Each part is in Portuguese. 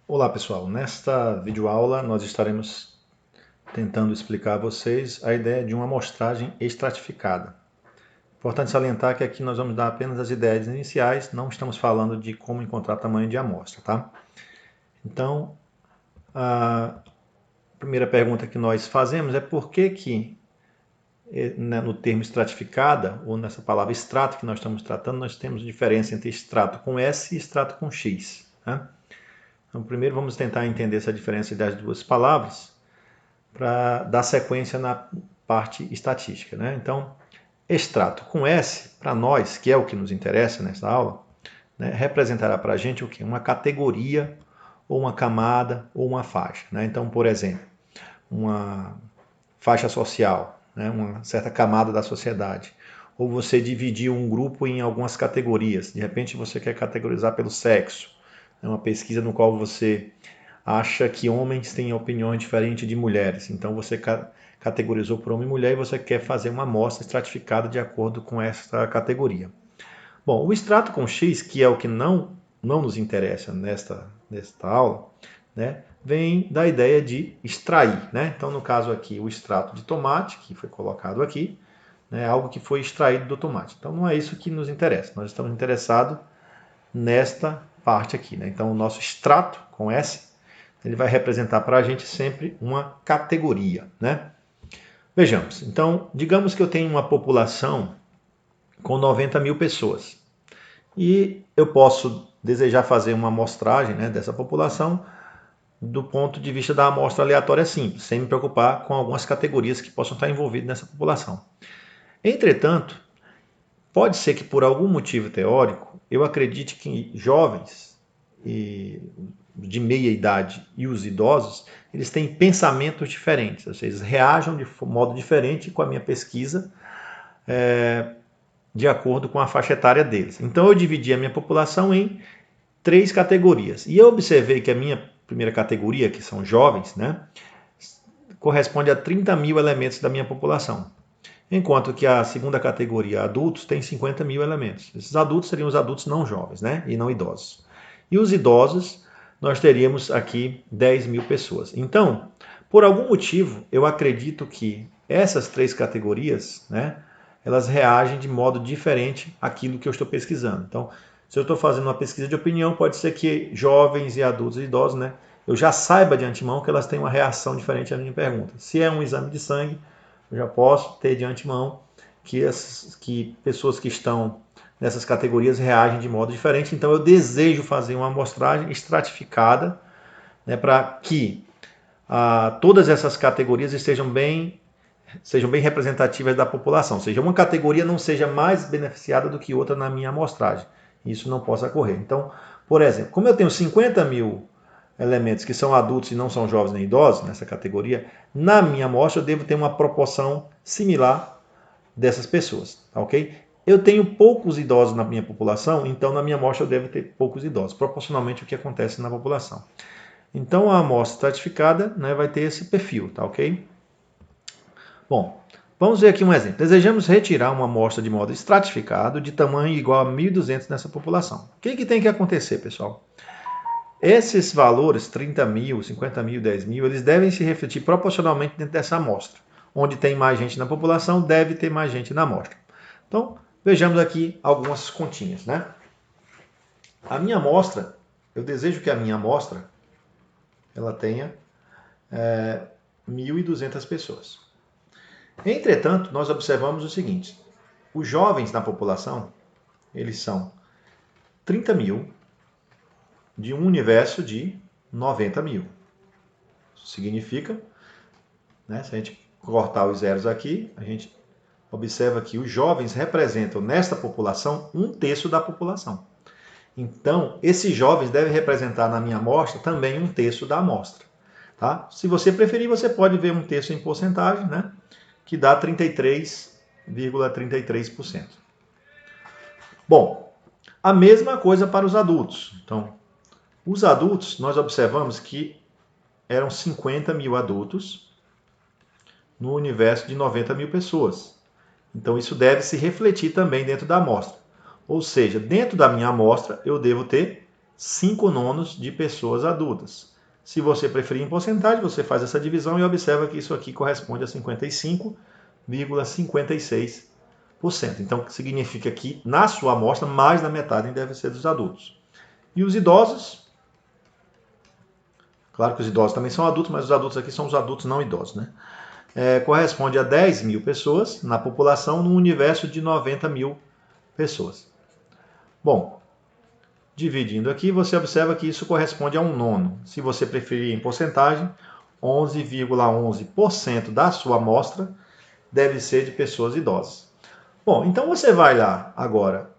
Olá pessoal, nesta videoaula nós estaremos tentando explicar a vocês a ideia de uma amostragem estratificada. Importante salientar que aqui nós vamos dar apenas as ideias iniciais, não estamos falando de como encontrar tamanho de amostra, tá? Então, a primeira pergunta que nós fazemos é por que no termo estratificada, ou nessa palavra extrato que nós estamos tratando, nós temos diferença entre extrato com S e extrato com X, né? Então, primeiro vamos tentar entender essa diferença das duas palavras para dar sequência na parte estatística, né? Então, extrato com S, para nós, que é o que nos interessa nessa aula, né, representará para a gente o quê? Uma categoria, ou uma camada, ou uma faixa, né? Então, por exemplo, uma faixa social, né, uma certa camada da sociedade, ou você dividir um grupo em algumas categorias. De repente você quer categorizar pelo sexo, é uma pesquisa no qual você acha que homens têm opiniões diferentes de mulheres. Então você categorizou por homem e mulher e você quer fazer uma amostra estratificada de acordo com essa categoria. Bom, o extrato com X, que é o que não nos interessa nesta aula, né, vem da ideia de extrair, né? Então, no caso aqui, o extrato de tomate, que foi colocado aqui, né, é algo que foi extraído do tomate. Então, não é isso que nos interessa. Nós estamos interessados nesta parte aqui, né? Então, o nosso extrato, com S, ele vai representar para a gente sempre uma categoria, né? Vejamos. Então, digamos que eu tenho uma população com 90 mil pessoas. E eu posso desejar fazer uma amostragem, né, dessa população do ponto de vista da amostra aleatória simples, sem me preocupar com algumas categorias que possam estar envolvidas nessa população. Entretanto, pode ser que por algum motivo teórico eu acredite que jovens de meia idade e os idosos, eles têm pensamentos diferentes, ou seja, eles reagem de modo diferente com a minha pesquisa, de acordo com a faixa etária deles. Então eu dividi a minha população em três categorias. E eu observei que a minha primeira categoria, que são jovens, né, corresponde a 30 mil elementos da minha população. Enquanto que a segunda categoria, adultos, tem 50 mil elementos. Esses adultos seriam os adultos não jovens, né, e não idosos. E os idosos, nós teríamos aqui 10 mil pessoas. Então, por algum motivo, eu acredito que essas três categorias, né, elas reagem de modo diferente àquilo que eu estou pesquisando. Então, se eu estou fazendo uma pesquisa de opinião, pode ser que jovens e adultos e idosos, né, eu já saiba de antemão que elas têm uma reação diferente à minha pergunta. Se é um exame de sangue, eu já posso ter de antemão que pessoas que estão nessas categorias reagem de modo diferente. Então eu desejo fazer uma amostragem estratificada, né, para que todas essas categorias sejam bem representativas da população. Ou seja, uma categoria não seja mais beneficiada do que outra na minha amostragem. Isso não possa ocorrer. Então, por exemplo, como eu tenho 50 mil elementos que são adultos e não são jovens nem idosos nessa categoria, na minha amostra eu devo ter uma proporção similar dessas pessoas, tá ok? Eu tenho poucos idosos na minha população, então na minha amostra eu devo ter poucos idosos, proporcionalmente ao que acontece na população. Então a amostra estratificada, né, vai ter esse perfil, tá ok? Bom, vamos ver aqui um exemplo. Desejamos retirar uma amostra de modo estratificado de tamanho igual a 1.200 nessa população. O que tem que acontecer, pessoal? Esses valores, 30 mil, 50 mil, 10 mil, eles devem se refletir proporcionalmente dentro dessa amostra. Onde tem mais gente na população, deve ter mais gente na amostra. Então, vejamos aqui algumas continhas, né? A minha amostra, eu desejo que a minha amostra ela tenha 1.200 pessoas. Entretanto, nós observamos o seguinte: os jovens na população, eles são 30 mil de um universo de 90 mil. Isso significa, né, se a gente cortar os zeros aqui, a gente observa que os jovens representam nesta população 1/3 da população. Então, esses jovens devem representar na minha amostra também 1/3 da amostra. Tá? Se você preferir, você pode ver 1/3 em porcentagem, né, que dá 33,33%. Bom, a mesma coisa para os adultos. Então, os adultos, nós observamos que eram 50 mil adultos no universo de 90 mil pessoas. Então, isso deve se refletir também dentro da amostra. Ou seja, dentro da minha amostra, eu devo ter 5/9 de pessoas adultas. Se você preferir em porcentagem, você faz essa divisão e observa que isso aqui corresponde a 55,56%. Então, significa que na sua amostra, mais da metade deve ser dos adultos. E os idosos, claro que os idosos também são adultos, mas os adultos aqui são os adultos não idosos, né? Corresponde a 10.000 pessoas na população, num universo de 90.000 pessoas. Bom, dividindo aqui, você observa que isso corresponde a 1/9. Se você preferir em porcentagem, 11,11% da sua amostra deve ser de pessoas idosas. Bom, então você vai lá agora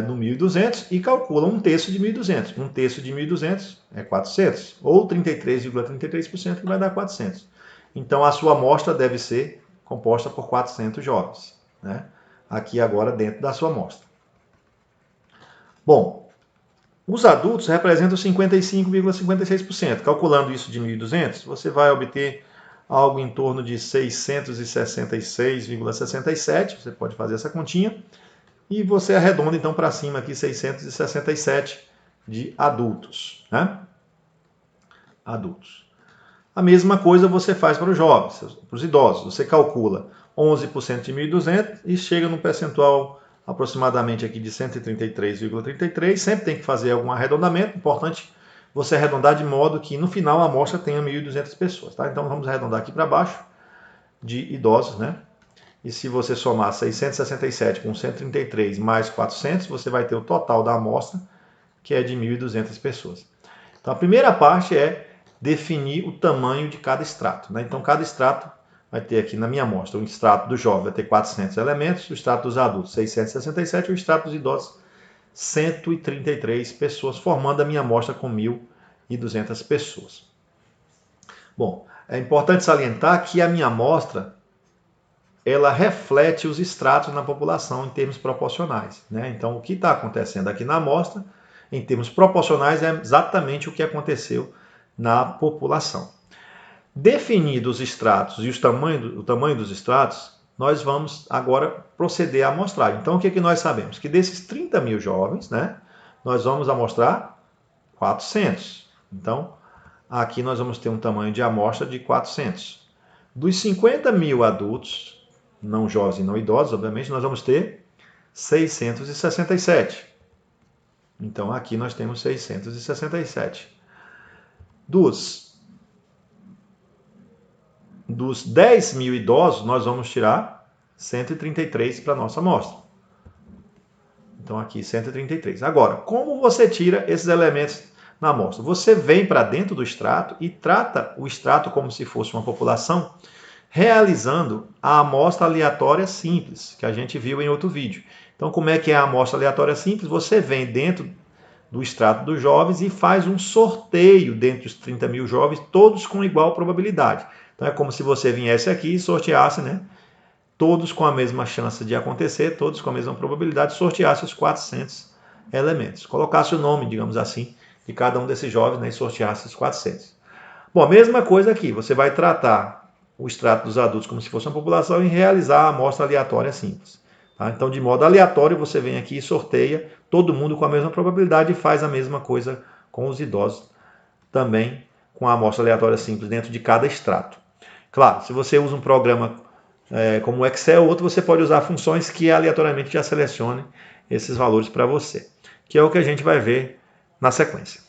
no 1.200 e calcula 1/3 de 1.200. 1/3 de 1.200 é 400, ou 33,33%, que vai dar 400. Então a sua amostra deve ser composta por 400 jovens, né? Aqui agora dentro da sua amostra. Bom, os adultos representam 55,56%. Calculando isso de 1.200, você vai obter algo em torno de 666,67. Você pode fazer essa continha. E você arredonda então para cima aqui 667 de adultos, né? Adultos. A mesma coisa você faz para os jovens, para os idosos. Você calcula 11% de 1.200 e chega num percentual aproximadamente aqui de 133,33. Sempre tem que fazer algum arredondamento. Importante você arredondar de modo que no final a amostra tenha 1.200 pessoas, tá? Então vamos arredondar aqui para baixo de idosos, né? E se você somar 667 com 133 mais 400, você vai ter o total da amostra, que é de 1.200 pessoas. Então a primeira parte é definir o tamanho de cada extrato, né? Então cada extrato vai ter aqui na minha amostra, o extrato do jovem vai ter 400 elementos, o extrato dos adultos 667 e o extrato dos idosos 133 pessoas, formando a minha amostra com 1.200 pessoas. Bom, é importante salientar que a minha amostra ela reflete os estratos na população em termos proporcionais, né? Então, o que está acontecendo aqui na amostra, em termos proporcionais, é exatamente o que aconteceu na população. Definidos os estratos e o tamanho dos estratos, nós vamos agora proceder à amostragem. Então, o que nós sabemos? Que desses 30.000 jovens, né, nós vamos amostrar 400. Então, aqui nós vamos ter um tamanho de amostra de 400. Dos 50.000 adultos, não jovens e não idosos, obviamente, nós vamos ter 667. Então, aqui nós temos 667. Dos 10.000 idosos, nós vamos tirar 133 para a nossa amostra. Então, aqui 133. Agora, como você tira esses elementos na amostra? Você vem para dentro do extrato e trata o extrato como se fosse uma população, realizando a amostra aleatória simples, que a gente viu em outro vídeo. Então, como é que é a amostra aleatória simples? Você vem dentro do extrato dos jovens e faz um sorteio dentre os 30.000 jovens, todos com igual probabilidade. Então, é como se você viesse aqui e sorteasse, né? Todos com a mesma chance de acontecer, todos com a mesma probabilidade, sorteasse os 400 elementos. Colocasse o nome, digamos assim, de cada um desses jovens, né, e sorteasse os 400. Bom, a mesma coisa aqui, você vai tratar o extrato dos adultos como se fosse uma população e realizar a amostra aleatória simples. Tá? Então, de modo aleatório, você vem aqui e sorteia todo mundo com a mesma probabilidade e faz a mesma coisa com os idosos também, com a amostra aleatória simples dentro de cada extrato. Claro, se você usa um programa como o Excel ou outro, você pode usar funções que aleatoriamente já selecionem esses valores para você, que é o que a gente vai ver na sequência.